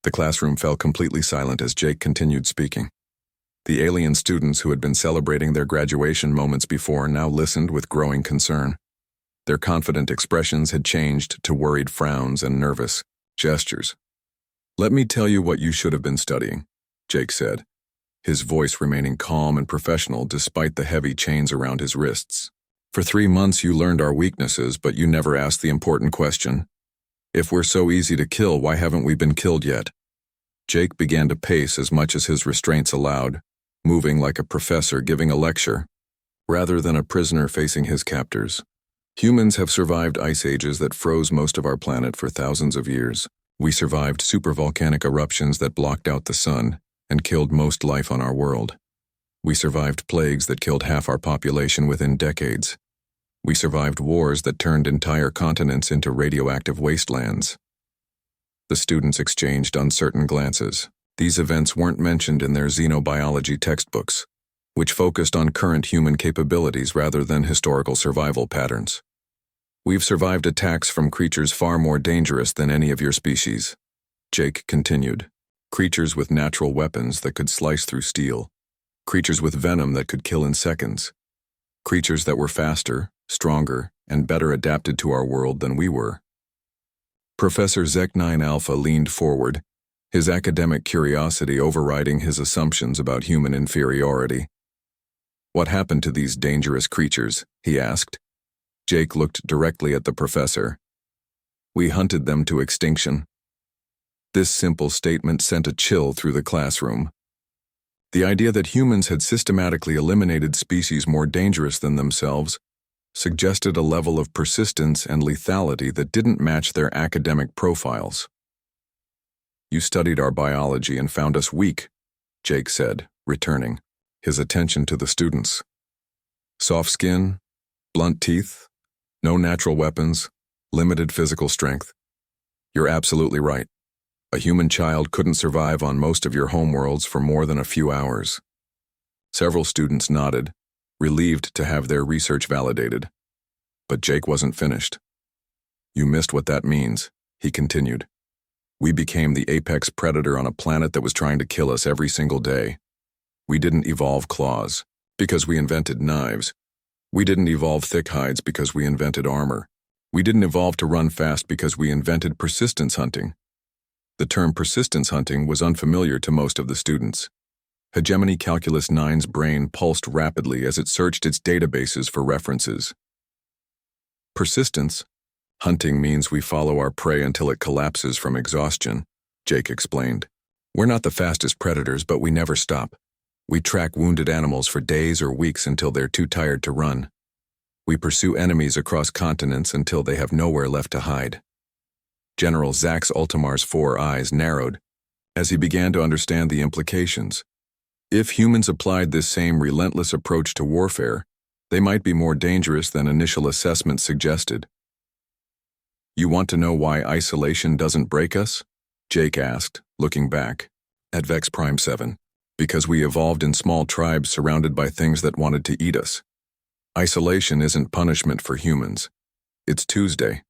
The classroom fell completely silent as Jake continued speaking. The alien students who had been celebrating their graduation moments before now listened with growing concern. Their confident expressions had changed to worried frowns and nervous gestures. "Let me tell you what you should have been studying," Jake said, his voice remaining calm and professional despite the heavy chains around his wrists. "For 3 months you learned our weaknesses, but you never asked the important question. If we're so easy to kill, why haven't we been killed yet?" Jake began to pace as much as his restraints allowed, moving like a professor giving a lecture, rather than a prisoner facing his captors. "Humans have survived ice ages that froze most of our planet for thousands of years. We survived supervolcanic eruptions that blocked out the sun and killed most life on our world. We survived plagues that killed half our population within decades. We survived wars that turned entire continents into radioactive wastelands." The students exchanged uncertain glances. These events weren't mentioned in their xenobiology textbooks, which focused on current human capabilities rather than historical survival patterns. "We've survived attacks from creatures far more dangerous than any of your species," Jake continued. "Creatures with natural weapons that could slice through steel. Creatures with venom that could kill in seconds. Creatures that were faster, stronger, and better adapted to our world than we were." Professor Zek-9 Alpha leaned forward, his academic curiosity overriding his assumptions about human inferiority. "What happened to these dangerous creatures?" he asked. Jake looked directly at the professor. "We hunted them to extinction." This simple statement sent a chill through the classroom. The idea that humans had systematically eliminated species more dangerous than themselves suggested a level of persistence and lethality that didn't match their academic profiles. "You studied our biology and found us weak," Jake said, returning, his attention to the students. "Soft skin, blunt teeth, no natural weapons, limited physical strength. You're absolutely right. A human child couldn't survive on most of your homeworlds for more than a few hours." Several students nodded, relieved to have their research validated. But Jake wasn't finished. "You missed what that means," he continued. "We became the apex predator on a planet that was trying to kill us every single day. We didn't evolve claws because we invented knives. We didn't evolve thick hides because we invented armor. We didn't evolve to run fast because we invented persistence hunting." The term persistence hunting was unfamiliar to most of the students. Hegemony Calculus 9's brain pulsed rapidly as it searched its databases for references. "Persistence hunting means we follow our prey until it collapses from exhaustion," Jake explained. "We're not the fastest predators, but we never stop. We track wounded animals for days or weeks until they're too tired to run. We pursue enemies across continents until they have nowhere left to hide." General Zax Ultimar's 4 eyes narrowed as he began to understand the implications. If humans applied this same relentless approach to warfare, they might be more dangerous than initial assessments suggested. "You want to know why isolation doesn't break us?" Jake asked, looking back at Vex Prime 7. "Because we evolved in small tribes surrounded by things that wanted to eat us. Isolation isn't punishment for humans. It's Tuesday."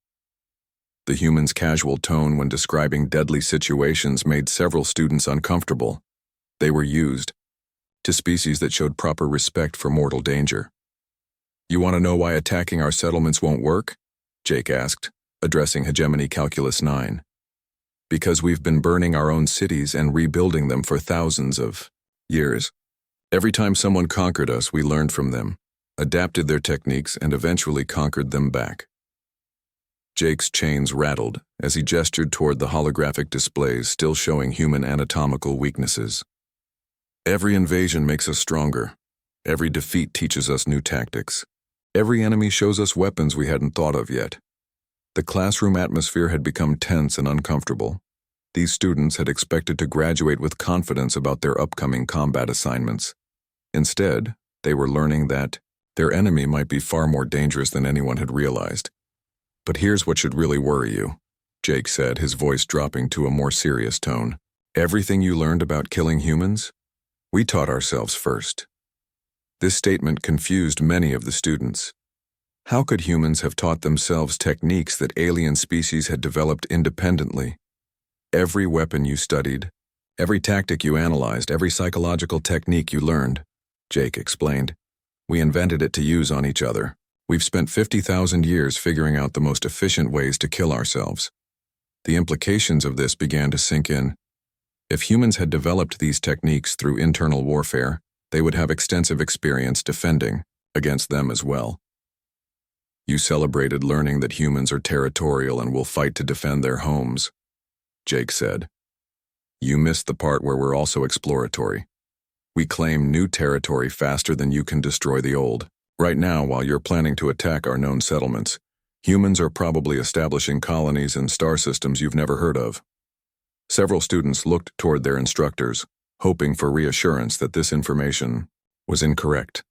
The human's casual tone when describing deadly situations made several students uncomfortable. They were used to species that showed proper respect for mortal danger. "You want to know why attacking our settlements won't work?" Jake asked, addressing Hegemony Calculus 9. "Because we've been burning our own cities and rebuilding them for thousands of years. Every time someone conquered us, we learned from them, adapted their techniques, and eventually conquered them back." Jake's chains rattled as he gestured toward the holographic displays still showing human anatomical weaknesses. "Every invasion makes us stronger. Every defeat teaches us new tactics. Every enemy shows us weapons we hadn't thought of yet." The classroom atmosphere had become tense and uncomfortable. These students had expected to graduate with confidence about their upcoming combat assignments. Instead, they were learning that their enemy might be far more dangerous than anyone had realized. "But here's what should really worry you," Jake said, his voice dropping to a more serious tone. "Everything you learned about killing humans, we taught ourselves first." This statement confused many of the students. How could humans have taught themselves techniques that alien species had developed independently? Every weapon you studied, every tactic you analyzed, every psychological technique you learned, Jake explained. We invented it to use on each other. We've spent 50,000 years figuring out the most efficient ways to kill ourselves. The implications of this began to sink in. If humans had developed these techniques through internal warfare, they would have extensive experience defending against them as well. You celebrated learning that humans are territorial and will fight to defend their homes, Jake said. You missed the part where we're also exploratory. We claim new territory faster than you can destroy the old. Right now, while you're planning to attack our known settlements, humans are probably establishing colonies in star systems you've never heard of. Several students looked toward their instructors, hoping for reassurance that this information was incorrect.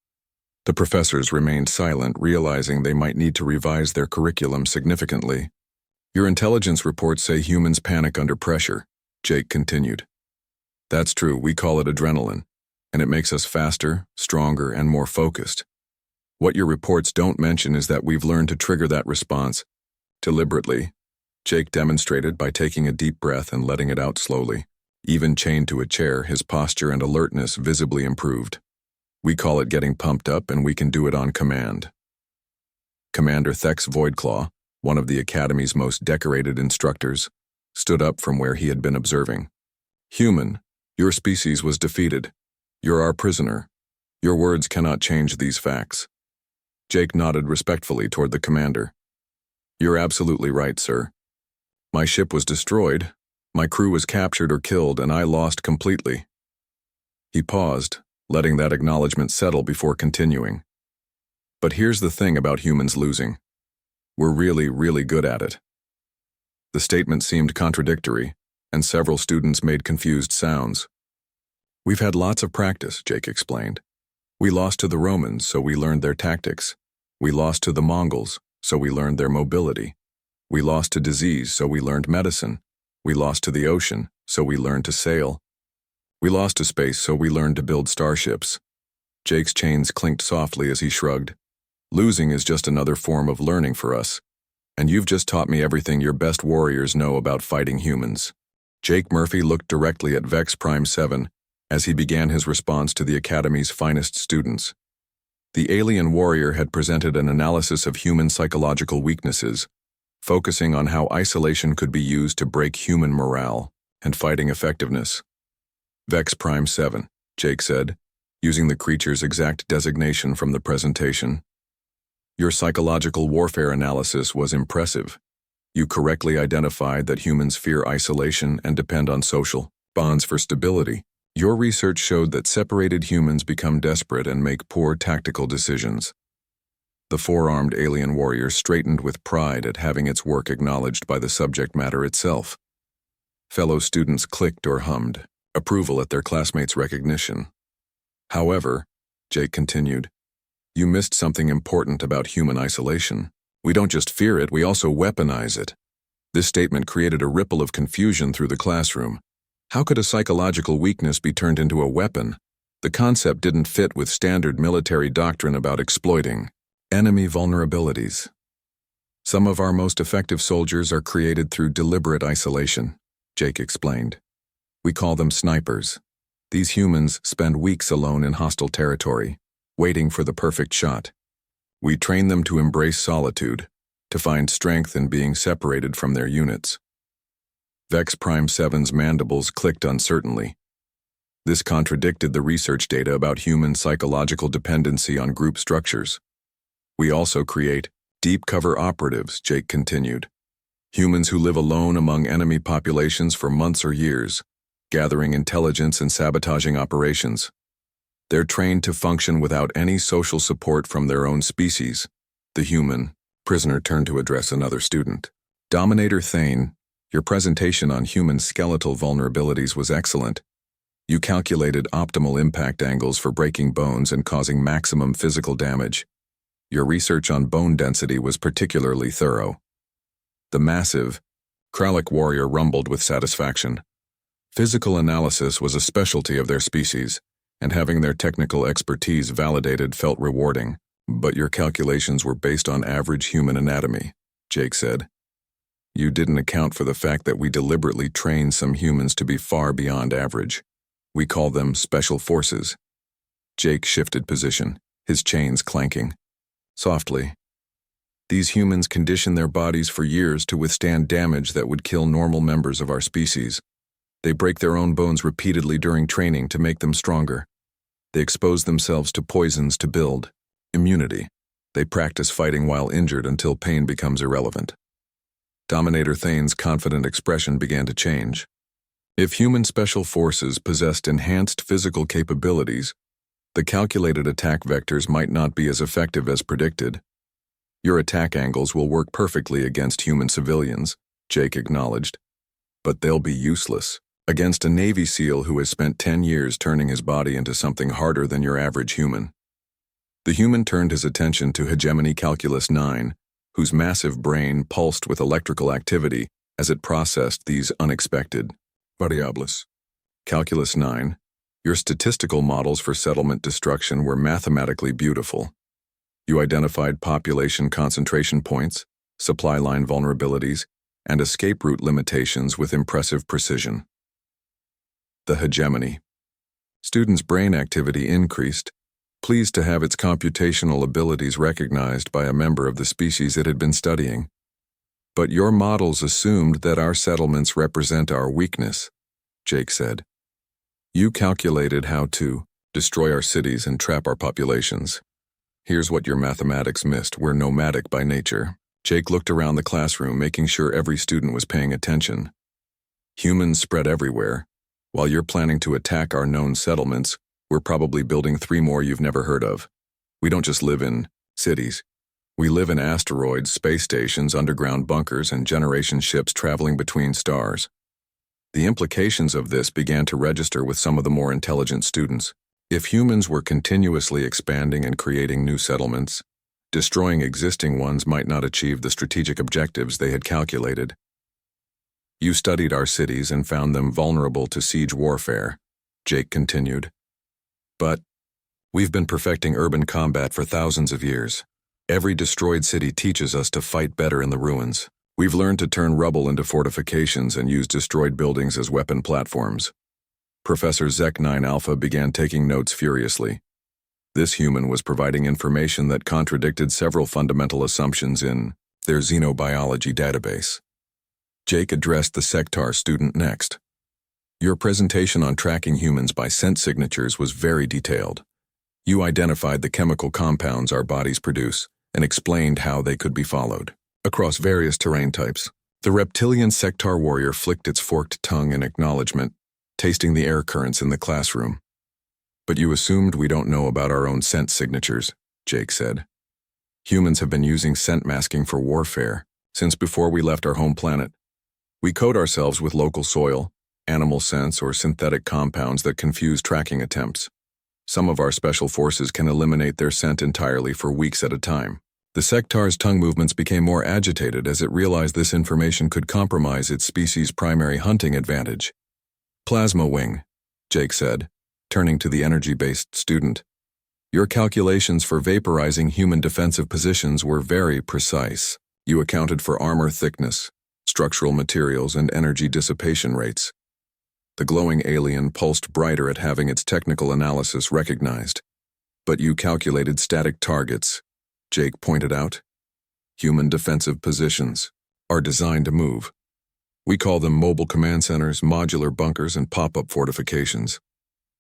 The professors remained silent, realizing they might need to revise their curriculum significantly. Your intelligence reports say humans panic under pressure, Jake continued. That's true, we call it adrenaline, and it makes us faster, stronger, and more focused. What your reports don't mention is that we've learned to trigger that response deliberately, Jake demonstrated by taking a deep breath and letting it out slowly. Even chained to a chair, his posture and alertness visibly improved. We call it getting pumped up, and we can do it on command. Commander Thex Voidclaw, one of the Academy's most decorated instructors, stood up from where he had been observing. Human, your species was defeated. You're our prisoner. Your words cannot change these facts. Jake nodded respectfully toward the commander. You're absolutely right, sir. My ship was destroyed, my crew was captured or killed, and I lost completely. He paused, letting that acknowledgement settle before continuing. But here's the thing about humans losing. We're really, really good at it. The statement seemed contradictory, and several students made confused sounds. We've had lots of practice, Jake explained. We lost to the Romans, so we learned their tactics. We lost to the Mongols, so we learned their mobility. We lost to disease, so we learned medicine. We lost to the ocean, so we learned to sail. We lost to space, so we learned to build starships. Jake's chains clinked softly as he shrugged. Losing is just another form of learning for us. And you've just taught me everything your best warriors know about fighting humans. Jake Murphy looked directly at Vex Prime 7 as he began his response to the Academy's finest students. The alien warrior had presented an analysis of human psychological weaknesses, focusing on how isolation could be used to break human morale and fighting effectiveness. Vex Prime 7, Jake said, using the creature's exact designation from the presentation. Your psychological warfare analysis was impressive. You correctly identified that humans fear isolation and depend on social bonds for stability. Your research showed that separated humans become desperate and make poor tactical decisions. The four-armed alien warrior straightened with pride at having its work acknowledged by the subject matter itself. Fellow students clicked or hummed, approval at their classmates' recognition. However, Jake continued, you missed something important about human isolation. We don't just fear it, we also weaponize it. This statement created a ripple of confusion through the classroom. How could a psychological weakness be turned into a weapon? The concept didn't fit with standard military doctrine about exploiting enemy vulnerabilities. Some of our most effective soldiers are created through deliberate isolation, Jake explained. We call them snipers. These humans spend weeks alone in hostile territory, waiting for the perfect shot. We train them to embrace solitude, to find strength in being separated from their units. Vex Prime 7's mandibles clicked uncertainly. This contradicted the research data about human psychological dependency on group structures. We also create deep cover operatives, Jake continued. Humans who live alone among enemy populations for months or years, gathering intelligence and sabotaging operations. They're trained to function without any social support from their own species. The human prisoner turned to address another student. Dominator Thane, your presentation on human skeletal vulnerabilities was excellent. You calculated optimal impact angles for breaking bones and causing maximum physical damage. Your research on bone density was particularly thorough. The massive Kralik warrior rumbled with satisfaction. Physical analysis was a specialty of their species, and having their technical expertise validated felt rewarding. But your calculations were based on average human anatomy, Jake said. You didn't account for the fact that we deliberately trained some humans to be far beyond average. We call them special forces. Jake shifted position, his chains clanking. Softly. These humans condition their bodies for years to withstand damage that would kill normal members of our species. They break their own bones repeatedly during training to make them stronger. They expose themselves to poisons to build immunity. They practice fighting while injured until pain becomes irrelevant. Dominator Thane's confident expression began to change. If human special forces possessed enhanced physical capabilities, the calculated attack vectors might not be as effective as predicted. Your attack angles will work perfectly against human civilians, Jake acknowledged, but they'll be useless against a Navy SEAL who has spent 10 years turning his body into something harder than your average human. The human turned his attention to Hegemony Calculus 9, whose massive brain pulsed with electrical activity as it processed these unexpected variables. Calculus 9, your statistical models for settlement destruction were mathematically beautiful. You identified population concentration points, supply line vulnerabilities, and escape route limitations with impressive precision. The hegemony. Students' brain activity increased, pleased to have its computational abilities recognized by a member of the species it had been studying. But your models assumed that our settlements represent our weakness, Jake said. You calculated how to destroy our cities and trap our populations. Here's what your mathematics missed. We're nomadic by nature. Jake looked around the classroom, making sure every student was paying attention. Humans spread everywhere. While you're planning to attack our known settlements, we're probably building 3 more you've never heard of. We don't just live in cities. We live in asteroids, space stations, underground bunkers, and generation ships traveling between stars. The implications of this began to register with some of the more intelligent students. If humans were continuously expanding and creating new settlements, destroying existing ones might not achieve the strategic objectives they had calculated. You studied our cities and found them vulnerable to siege warfare, Jake continued. But we've been perfecting urban combat for thousands of years. Every destroyed city teaches us to fight better in the ruins. We've learned to turn rubble into fortifications and use destroyed buildings as weapon platforms. Professor Zek 9 Alpha began taking notes furiously. This human was providing information that contradicted several fundamental assumptions in their xenobiology database. Jake addressed the Sectar student next. Your presentation on tracking humans by scent signatures was very detailed. You identified the chemical compounds our bodies produce and explained how they could be followed. Across various terrain types, the reptilian Sectar warrior flicked its forked tongue in acknowledgement, tasting the air currents in the classroom. But you assumed we don't know about our own scent signatures, Jake said. Humans have been using scent masking for warfare since before we left our home planet. We coat ourselves with local soil, animal scents, or synthetic compounds that confuse tracking attempts. Some of our special forces can eliminate their scent entirely for weeks at a time. The Sectar's tongue movements became more agitated as it realized this information could compromise its species' primary hunting advantage. Plasma wing, Jake said, turning to the energy-based student. Your calculations for vaporizing human defensive positions were very precise. You accounted for armor thickness, structural materials, and energy dissipation rates. The glowing alien pulsed brighter at having its technical analysis recognized. But you calculated static targets, Jake pointed out. Human defensive positions are designed to move. We call them mobile command centers, modular bunkers, and pop-up fortifications.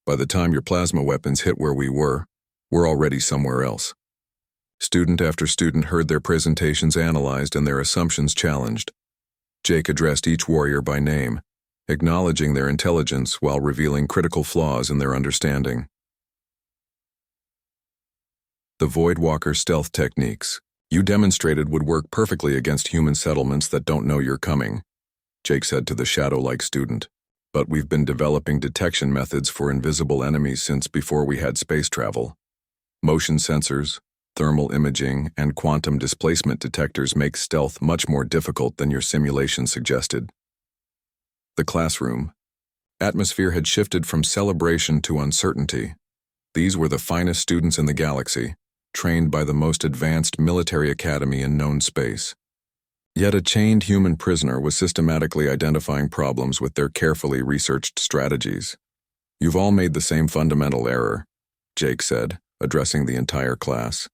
By the time your plasma weapons hit where we're already somewhere else. Student after student heard their presentations analyzed and their assumptions challenged. Jake addressed each warrior by name, acknowledging their intelligence while revealing critical flaws in their understanding. The Voidwalker stealth techniques you demonstrated would work perfectly against human settlements that don't know you're coming, Jake said to the shadow-like student. But we've been developing detection methods for invisible enemies since before we had space travel. Motion sensors, thermal imaging, and quantum displacement detectors make stealth much more difficult than your simulation suggested. The classroom. Atmosphere had shifted from celebration to uncertainty. These were the finest students in the galaxy, trained by the most advanced military academy in known space. Yet a chained human prisoner was systematically identifying problems with their carefully researched strategies. "You've all made the same fundamental error," Jake said, addressing the entire class.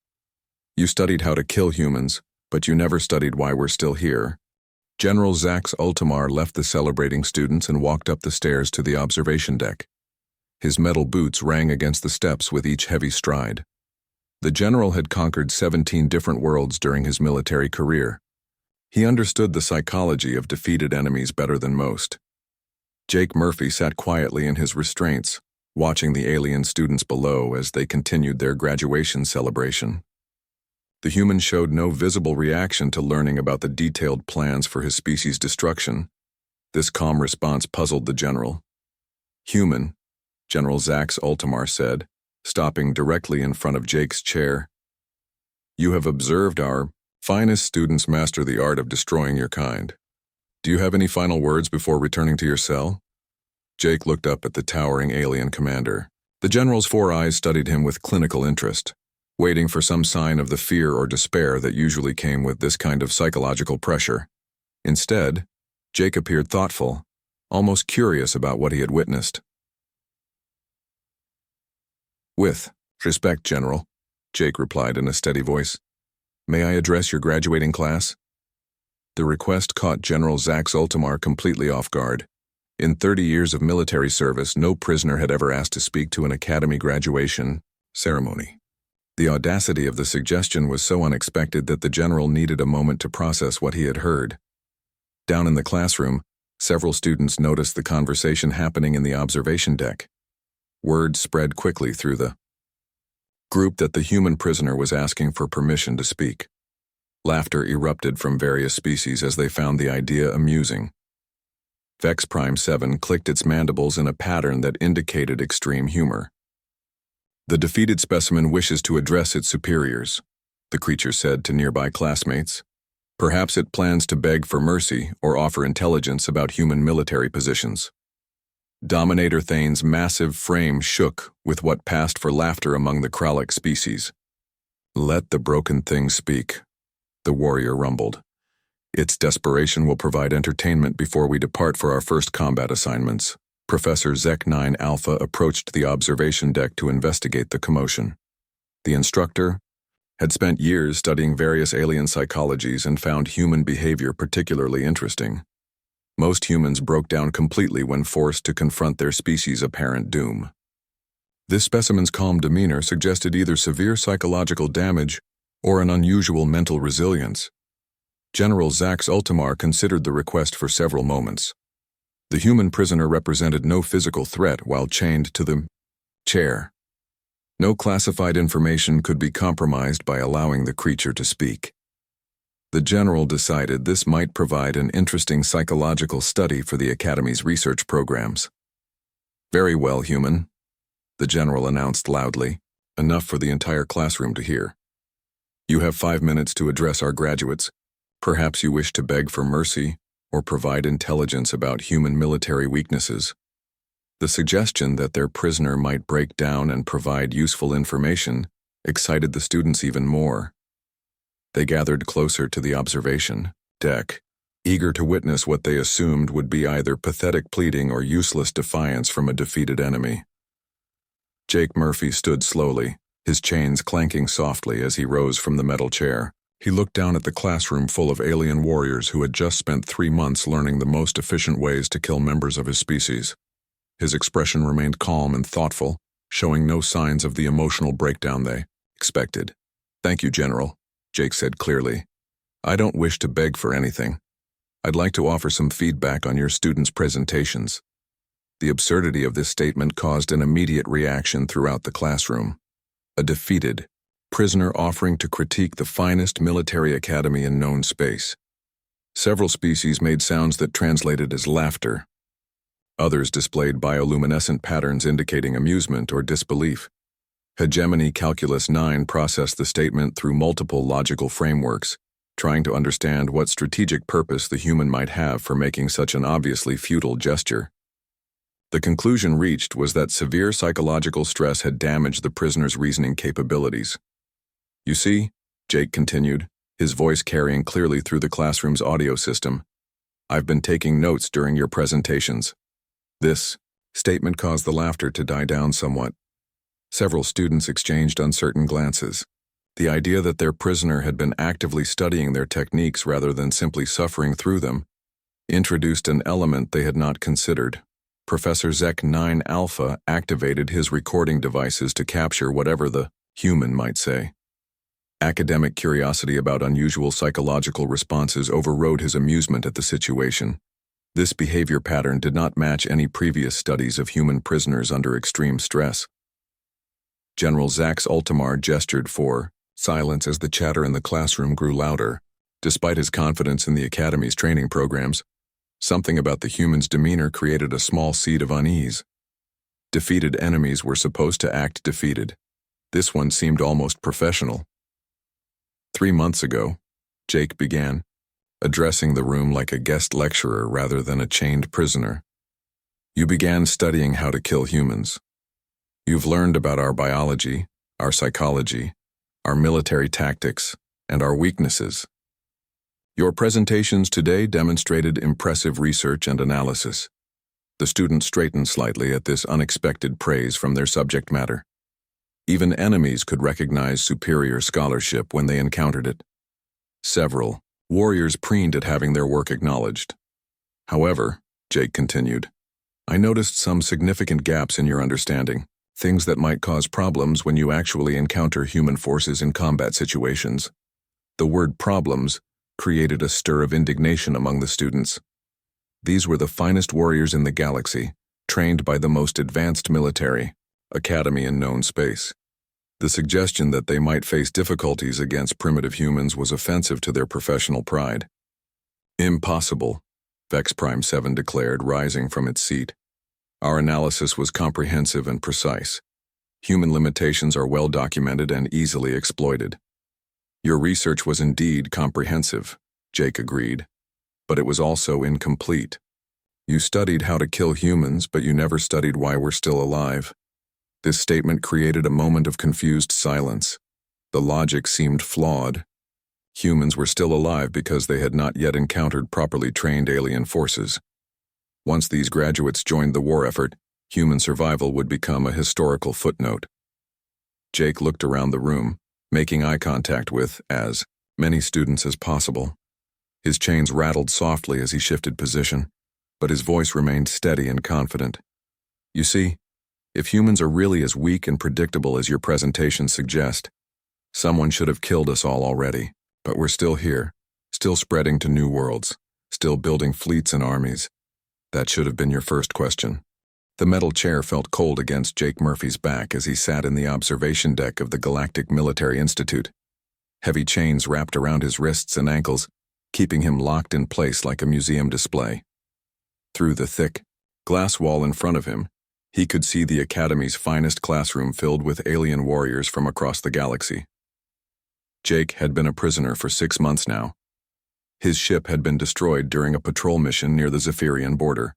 "You studied how to kill humans, but you never studied why we're still here." General Zax Ultimar left the celebrating students and walked up the stairs to the observation deck. His metal boots rang against the steps with each heavy stride. The general had conquered 17 different worlds during his military career. He understood the psychology of defeated enemies better than most. Jake Murphy sat quietly in his restraints, watching the alien students below as they continued their graduation celebration. The human showed no visible reaction to learning about the detailed plans for his species' destruction. This calm response puzzled the general. "Human," General Zax Ultimar said, stopping directly in front of Jake's chair. "You have observed our finest students master the art of destroying your kind. Do you have any final words before returning to your cell?" Jake looked up at the towering alien commander. The general's 4 eyes studied him with clinical interest, waiting for some sign of the fear or despair that usually came with this kind of psychological pressure. Instead, Jake appeared thoughtful, almost curious about what he had witnessed. "With respect, General," Jake replied in a steady voice. "May I address your graduating class?" The request caught General Zax Ultimar completely off guard. In 30 years of military service, no prisoner had ever asked to speak to an academy graduation ceremony. The audacity of the suggestion was so unexpected that the general needed a moment to process what he had heard. Down in the classroom, several students noticed the conversation happening in the observation deck. Word spread quickly through the group that the human prisoner was asking for permission to speak. Laughter erupted from various species as they found the idea amusing. Vex Prime 7 clicked its mandibles in a pattern that indicated extreme humor. "The defeated specimen wishes to address its superiors," the creature said to nearby classmates. "Perhaps it plans to beg for mercy or offer intelligence about human military positions." Dominator Thane's massive frame shook with what passed for laughter among the Krallic species. "Let the broken thing speak," the warrior rumbled. "Its desperation will provide entertainment before we depart for our first combat assignments." Professor Zek 9 Alpha approached the observation deck to investigate the commotion. The instructor had spent years studying various alien psychologies and found human behavior particularly interesting. Most humans broke down completely when forced to confront their species' apparent doom. This specimen's calm demeanor suggested either severe psychological damage or an unusual mental resilience. General Zax Ultimar considered the request for several moments. The human prisoner represented no physical threat while chained to the chair. No classified information could be compromised by allowing the creature to speak. The general decided this might provide an interesting psychological study for the Academy's research programs. "Very well, human," the general announced loudly, enough for the entire classroom to hear. "You have 5 minutes to address our graduates. Perhaps you wish to beg for mercy or provide intelligence about human military weaknesses." The suggestion that their prisoner might break down and provide useful information excited the students even more. They gathered closer to the observation deck, eager to witness what they assumed would be either pathetic pleading or useless defiance from a defeated enemy. Jake Murphy stood slowly, his chains clanking softly as he rose from the metal chair. He looked down at the classroom full of alien warriors who had just spent 3 months learning the most efficient ways to kill members of his species. His expression remained calm and thoughtful, showing no signs of the emotional breakdown they expected. "Thank you, General," Jake said clearly. "I don't wish to beg for anything. I'd like to offer some feedback on your students' presentations." The absurdity of this statement caused an immediate reaction throughout the classroom. A defeated prisoner offering to critique the finest military academy in known space. Several species made sounds that translated as laughter. Others displayed bioluminescent patterns indicating amusement or disbelief. Hegemony Calculus 9 processed the statement through multiple logical frameworks, trying to understand what strategic purpose the human might have for making such an obviously futile gesture. The conclusion reached was that severe psychological stress had damaged the prisoner's reasoning capabilities. "You see," Jake continued, his voice carrying clearly through the classroom's audio system. "I've been taking notes during your presentations." This statement caused the laughter to die down somewhat. Several students exchanged uncertain glances. The idea that their prisoner had been actively studying their techniques rather than simply suffering through them introduced an element they had not considered. Professor Zek 9 Alpha activated his recording devices to capture whatever the human might say. Academic curiosity about unusual psychological responses overrode his amusement at the situation. This behavior pattern did not match any previous studies of human prisoners under extreme stress. General Zax Ultimar gestured for silence as the chatter in the classroom grew louder. Despite his confidence in the Academy's training programs, something about the human's demeanor created a small seed of unease. Defeated enemies were supposed to act defeated. This one seemed almost professional. 3 months ago, Jake began, addressing the room like a guest lecturer rather than a chained prisoner. "You began studying how to kill humans. You've learned about our biology, our psychology, our military tactics, and our weaknesses. Your presentations today demonstrated impressive research and analysis." The students straightened slightly at this unexpected praise from their subject matter. Even enemies could recognize superior scholarship when they encountered it. Several warriors preened at having their work acknowledged. "However," Jake continued, "I noticed some significant gaps in your understanding, things that might cause problems when you actually encounter human forces in combat situations." The word "problems" created a stir of indignation among the students. These were the finest warriors in the galaxy, trained by the most advanced military academy in known space. The suggestion that they might face difficulties against primitive humans was offensive to their professional pride. "Impossible," Vex Prime 7 declared, rising from its seat. "Our analysis was comprehensive and precise. Human limitations are well documented and easily exploited." "Your research was indeed comprehensive," Jake agreed, "but it was also incomplete. You studied how to kill humans, but you never studied why we're still alive." This statement created a moment of confused silence. The logic seemed flawed. Humans were still alive because they had not yet encountered properly trained alien forces. Once these graduates joined the war effort, human survival would become a historical footnote. Jake looked around the room, making eye contact with as many students as possible. His chains rattled softly as he shifted position, but his voice remained steady and confident. "You see, if humans are really as weak and predictable as your presentations suggest, someone should have killed us all already. But we're still here, still spreading to new worlds, still building fleets and armies. That should have been your first question." The metal chair felt cold against Jake Murphy's back as he sat in the observation deck of the Galactic Military Institute. Heavy chains wrapped around his wrists and ankles, keeping him locked in place like a museum display. Through the thick glass wall in front of him, he could see the Academy's finest classroom filled with alien warriors from across the galaxy. Jake had been a prisoner for 6 months now. His ship had been destroyed during a patrol mission near the Zephyrian border.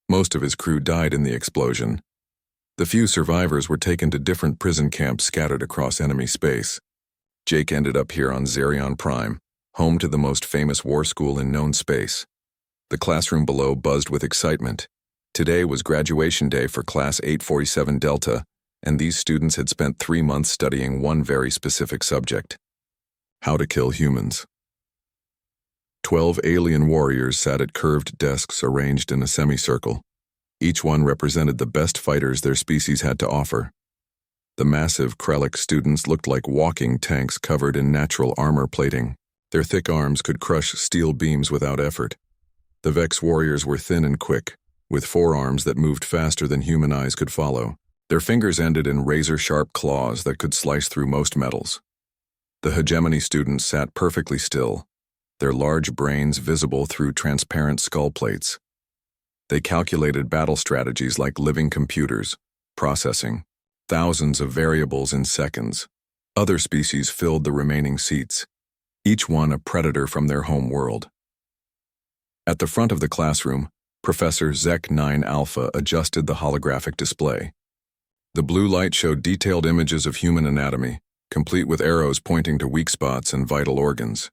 Most of his crew died in the explosion. The few survivors were taken to different prison camps scattered across enemy space. Jake ended up here on Zerion Prime, home to the most famous war school in known space. The classroom below buzzed with excitement. Today was graduation day for Class 847 Delta, and these students had spent 3 months studying one very specific subject: how to kill humans. 12 alien warriors sat at curved desks arranged in a semicircle. Each one represented the best fighters their species had to offer. The massive Krellic students looked like walking tanks covered in natural armor plating. Their thick arms could crush steel beams without effort. The Vex warriors were thin and quick, with forearms that moved faster than human eyes could follow. Their fingers ended in razor-sharp claws that could slice through most metals. The hegemony students sat perfectly still, their large brains visible through transparent skull plates. They calculated battle strategies like living computers, processing thousands of variables in seconds. Other species filled the remaining seats, each one a predator from their home world. At the front of the classroom, Professor Zek 9 Alpha adjusted the holographic display. The blue light showed detailed images of human anatomy, complete with arrows pointing to weak spots and vital organs.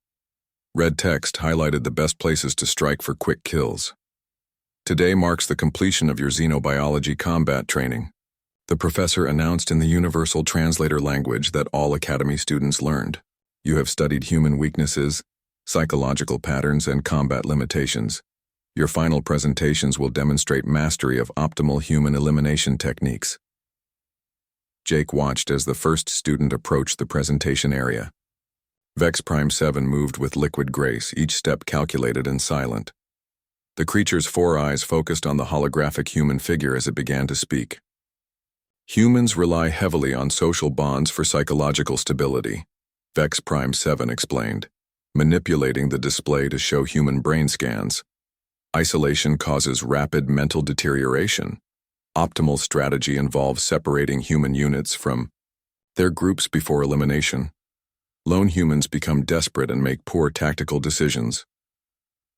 Red text highlighted the best places to strike for quick kills. Today marks the completion of your xenobiology combat training. The professor announced in the universal translator language that all Academy students learned. You have studied human weaknesses, psychological patterns, and combat limitations. Your final presentations will demonstrate mastery of optimal human elimination techniques. Jake watched as the first student approached the presentation area. Vex Prime 7 moved with liquid grace, each step calculated and silent. The creature's four eyes focused on the holographic human figure as it began to speak. Humans rely heavily on social bonds for psychological stability, Vex Prime 7 explained, manipulating the display to show human brain scans. Isolation causes rapid mental deterioration. Optimal strategy involves separating human units from their groups before elimination. Lone humans become desperate and make poor tactical decisions.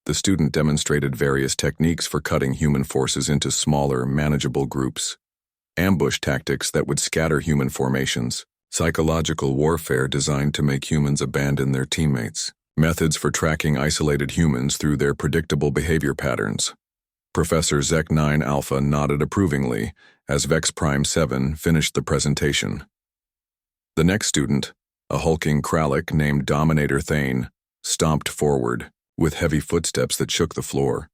The student demonstrated various techniques for cutting human forces into smaller, manageable groups. Ambush tactics that would scatter human formations. Psychological warfare designed to make humans abandon their teammates. Methods for tracking isolated humans through their predictable behavior patterns. Professor Zek 9 Alpha nodded approvingly as Vex Prime 7 finished the presentation. The next student, a hulking Kralik named Dominator Thane, stomped forward, with heavy footsteps that shook the floor.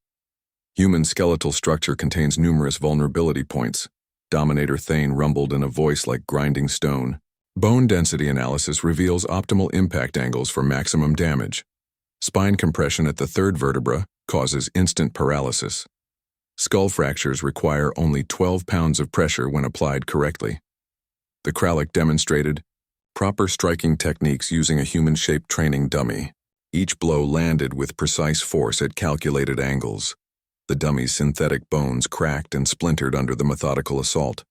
Human skeletal structure contains numerous vulnerability points. Dominator Thane rumbled in a voice like grinding stone. Bone density analysis reveals optimal impact angles for maximum damage. Spine compression at the third vertebra causes instant paralysis. Skull fractures require only 12 pounds of pressure when applied correctly. The Kralik demonstrated proper striking techniques using a human-shaped training dummy. Each blow landed with precise force at calculated angles. The dummy's synthetic bones cracked and splintered under the methodical assault.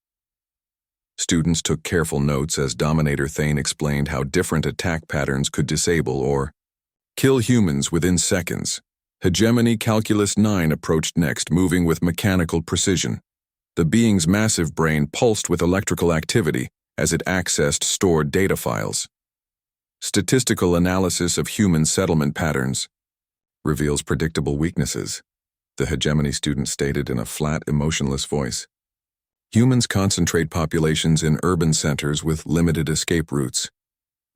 Students took careful notes as Dominator Thane explained how different attack patterns could disable or kill humans within seconds. Hegemony Calculus 9 approached next, moving with mechanical precision. The being's massive brain pulsed with electrical activity as it accessed stored data files. Statistical analysis of human settlement patterns reveals predictable weaknesses, the Hegemony student stated in a flat, emotionless voice. Humans concentrate populations in urban centers with limited escape routes.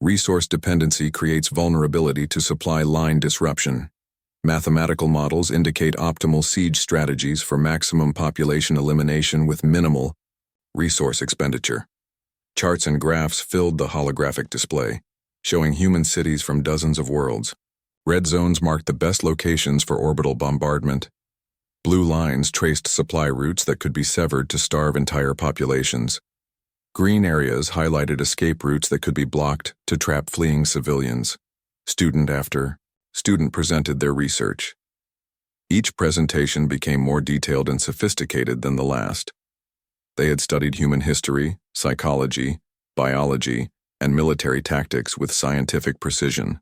Resource dependency creates vulnerability to supply line disruption. Mathematical models indicate optimal siege strategies for maximum population elimination with minimal resource expenditure. Charts and graphs filled the holographic display, showing human cities from dozens of worlds. Red zones marked the best locations for orbital bombardment. Blue lines traced supply routes that could be severed to starve entire populations. Green areas highlighted escape routes that could be blocked to trap fleeing civilians. Student after student presented their research. Each presentation became more detailed and sophisticated than the last. They had studied human history, psychology, biology, and military tactics with scientific precision.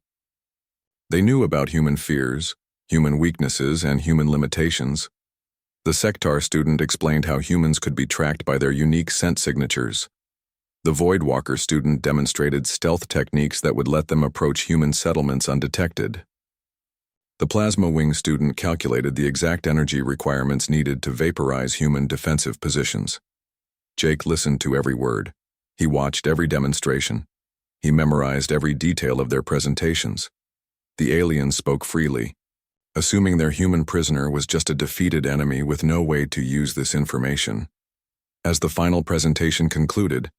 They knew about human fears, human weaknesses, and human limitations. The Sectar student explained how humans could be tracked by their unique scent signatures. The Voidwalker student demonstrated stealth techniques that would let them approach human settlements undetected. The Plasma Wing student calculated the exact energy requirements needed to vaporize human defensive positions. Jake listened to every word. He watched every demonstration. He memorized every detail of their presentations. The aliens spoke freely, assuming their human prisoner was just a defeated enemy with no way to use this information. As the final presentation concluded,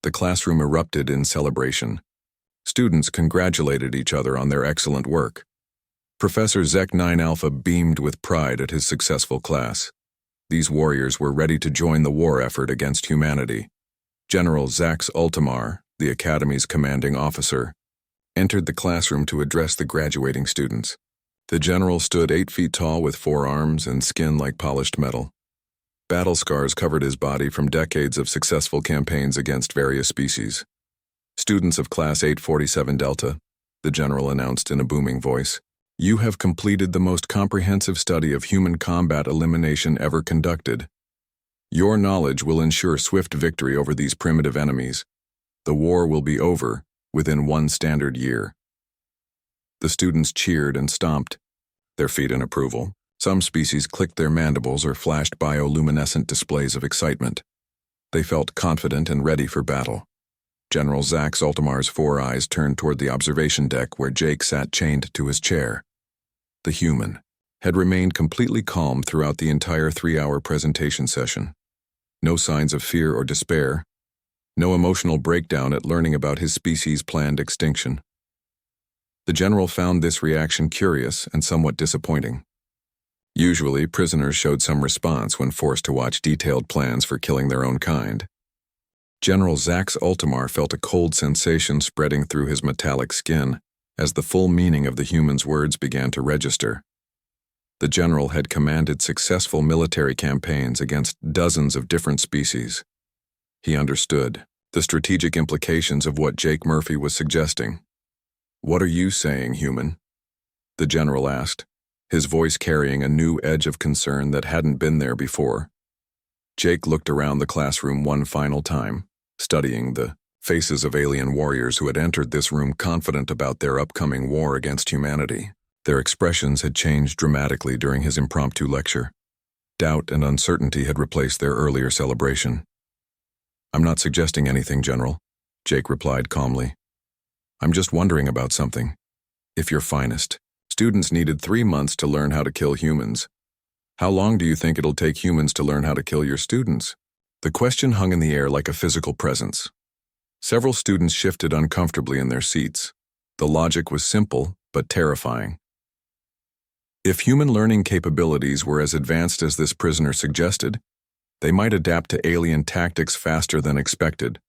the classroom erupted in celebration. Students congratulated each other on their excellent work. Professor Zek 9 Alpha beamed with pride at his successful class. These warriors were ready to join the war effort against humanity. General Zax Ultimar, the Academy's commanding officer, entered the classroom to address the graduating students. The general stood 8 feet tall with 4 arms and skin like polished metal. Battle scars covered his body from decades of successful campaigns against various species. Students of Class 847 Delta, the general announced in a booming voice, you have completed the most comprehensive study of human combat elimination ever conducted. Your knowledge will ensure swift victory over these primitive enemies. The war will be over within one standard year. The students cheered and stomped their feet in approval. Some species clicked their mandibles or flashed bioluminescent displays of excitement. They felt confident and ready for battle. General Zax Ultimar's 4 eyes turned toward the observation deck where Jake sat chained to his chair. The human had remained completely calm throughout the entire 3-hour presentation session. No signs of fear or despair. No emotional breakdown at learning about his species' planned extinction. The general found this reaction curious and somewhat disappointing. Usually, prisoners showed some response when forced to watch detailed plans for killing their own kind. General Zax Ultimar felt a cold sensation spreading through his metallic skin as the full meaning of the human's words began to register. The general had commanded successful military campaigns against dozens of different species. He understood the strategic implications of what Jake Murphy was suggesting. "What are you saying, human?" the general asked, his voice carrying a new edge of concern that hadn't been there before. Jake looked around the classroom one final time, studying the faces of alien warriors who had entered this room confident about their upcoming war against humanity. Their expressions had changed dramatically during his impromptu lecture. Doubt and uncertainty had replaced their earlier celebration. "I'm not suggesting anything, General," Jake replied calmly. "I'm just wondering about something. If you're finest, students needed 3 months to learn how to kill humans. How long do you think it'll take humans to learn how to kill your students?" The question hung in the air like a physical presence. Several students shifted uncomfortably in their seats. The logic was simple, but terrifying. If human learning capabilities were as advanced as this prisoner suggested, they might adapt to alien tactics faster than expected.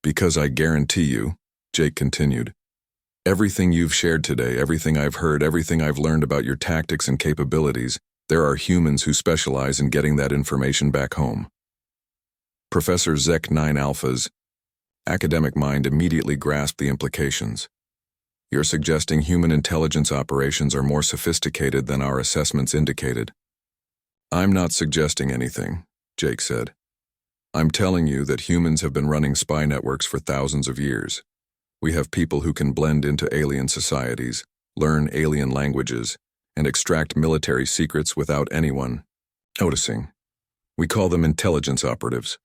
"Because I guarantee you," Jake continued, "everything you've shared today, everything I've heard, everything I've learned about your tactics and capabilities, there are humans who specialize in getting that information back home." Professor Zek 9 Alpha's academic mind immediately grasped the implications. "You're suggesting human intelligence operations are more sophisticated than our assessments indicated." "I'm not suggesting anything," Jake said. "I'm telling you that humans have been running spy networks for thousands of years. We have people who can blend into alien societies, learn alien languages, and extract military secrets without anyone noticing. We call them intelligence operatives."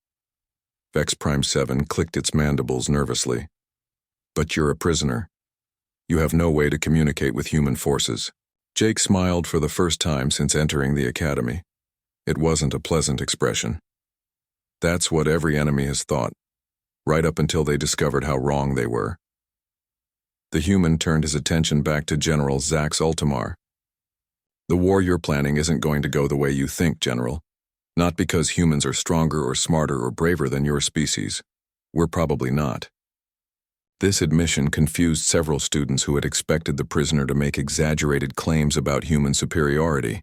Vex Prime 7 clicked its mandibles nervously. "But you're a prisoner. You have no way to communicate with human forces." Jake smiled for the first time since entering the academy. It wasn't a pleasant expression. "That's what every enemy has thought, right up until they discovered how wrong they were." The human turned his attention back to General Zax Ultimar. "The war you're planning isn't going to go the way you think, General. Not because humans are stronger or smarter or braver than your species. We're probably not." This admission confused several students who had expected the prisoner to make exaggerated claims about human superiority.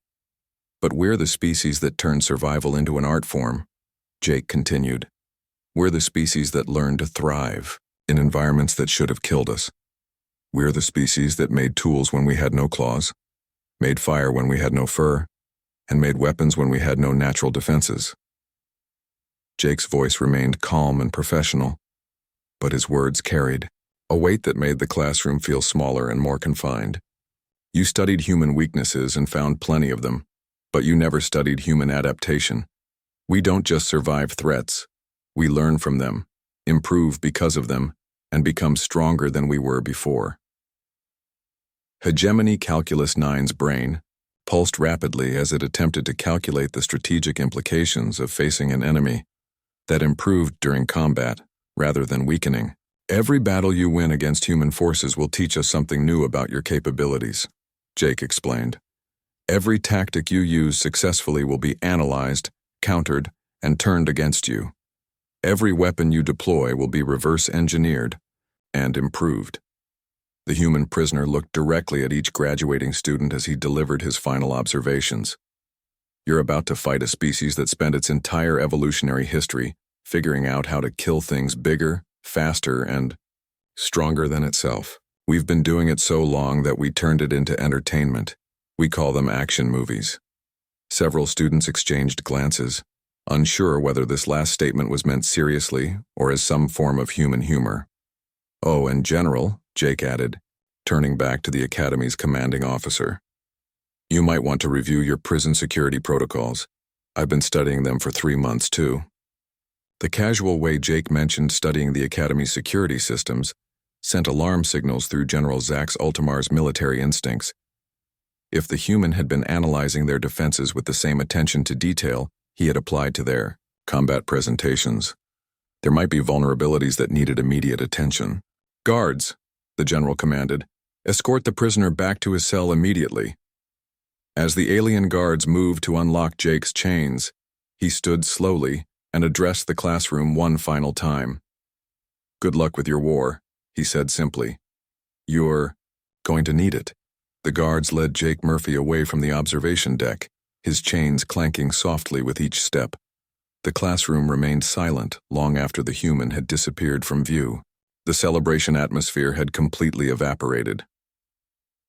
"But we're the species that turned survival into an art form," Jake continued. "We're the species that learned to thrive in environments that should have killed us. We're the species that made tools when we had no claws, made fire when we had no fur, and made weapons when we had no natural defenses." Jake's voice remained calm and professional, but his words carried a weight that made the classroom feel smaller and more confined. "You studied human weaknesses and found plenty of them, but you never studied human adaptation. We don't just survive threats. We learn from them, improve because of them, and become stronger than we were before." Hegemony Calculus 9's brain pulsed rapidly as it attempted to calculate the strategic implications of facing an enemy that improved during combat rather than weakening. "Every battle you win against human forces will teach us something new about your capabilities," Jake explained. "Every tactic you use successfully will be analyzed, countered, and turned against you. Every weapon you deploy will be reverse-engineered and improved." The human prisoner looked directly at each graduating student as he delivered his final observations. "You're about to fight a species that spent its entire evolutionary history figuring out how to kill things bigger, faster, and stronger than itself. We've been doing it so long that we turned it into entertainment. We call them action movies." Several students exchanged glances, unsure whether this last statement was meant seriously or as some form of human humor. Oh, and General, Jake added, turning back to the Academy's commanding officer. You might want to review your prison security protocols. I've been studying them for 3 months, too. The casual way Jake mentioned studying the Academy's security systems sent alarm signals through General Zax Ultimar's military instincts. If the human had been analyzing their defenses with the same attention to detail he had applied to their combat presentations, there might be vulnerabilities that needed immediate attention. Guards, the general commanded, escort the prisoner back to his cell immediately. As the alien guards moved to unlock Jake's chains, he stood slowly and addressed the classroom one final time. Good luck with your war, he said simply. You're going to need it. The guards led Jake Murphy away from the observation deck, his chains clanking softly with each step. The classroom remained silent long after the human had disappeared from view. The celebration atmosphere had completely evaporated.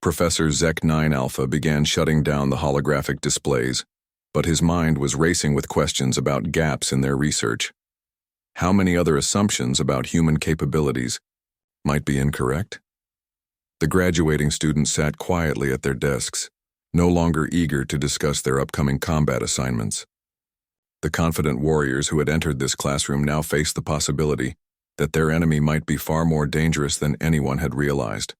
Professor Zek 9 Alpha began shutting down the holographic displays, but his mind was racing with questions about gaps in their research. How many other assumptions about human capabilities might be incorrect? The graduating students sat quietly at their desks, no longer eager to discuss their upcoming combat assignments. The confident warriors who had entered this classroom now faced the possibility that their enemy might be far more dangerous than anyone had realized.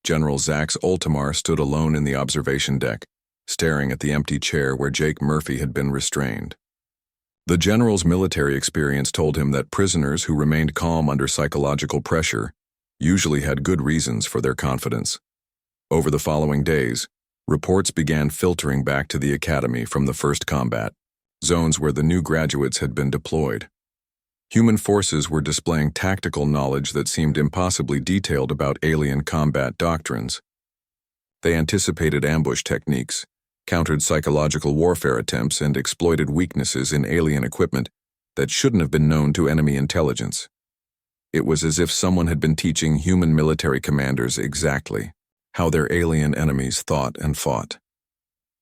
General Zax Ultimar stood alone in the observation deck, staring at the empty chair where Jake Murphy had been restrained. The general's military experience told him that prisoners who remained calm under psychological pressure usually had good reasons for their confidence. Over the following days, reports began filtering back to the academy from the first combat, zones where the new graduates had been deployed. Human forces were displaying tactical knowledge that seemed impossibly detailed about alien combat doctrines. They anticipated ambush techniques, countered psychological warfare attempts, and exploited weaknesses in alien equipment that shouldn't have been known to enemy intelligence. It was as if someone had been teaching human military commanders exactly how their alien enemies thought and fought.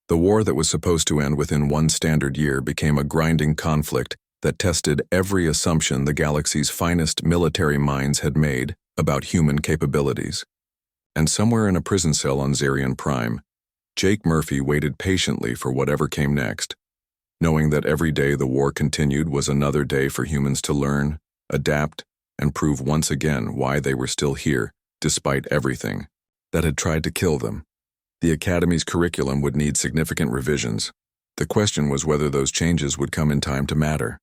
The war that was supposed to end within one standard year became a grinding conflict that tested every assumption the galaxy's finest military minds had made about human capabilities. And somewhere in a prison cell on Zarian Prime, Jake Murphy waited patiently for whatever came next, knowing that every day the war continued was another day for humans to learn, adapt, and prove once again why they were still here, despite everything that had tried to kill them. The Academy's curriculum would need significant revisions. The question was whether those changes would come in time to matter.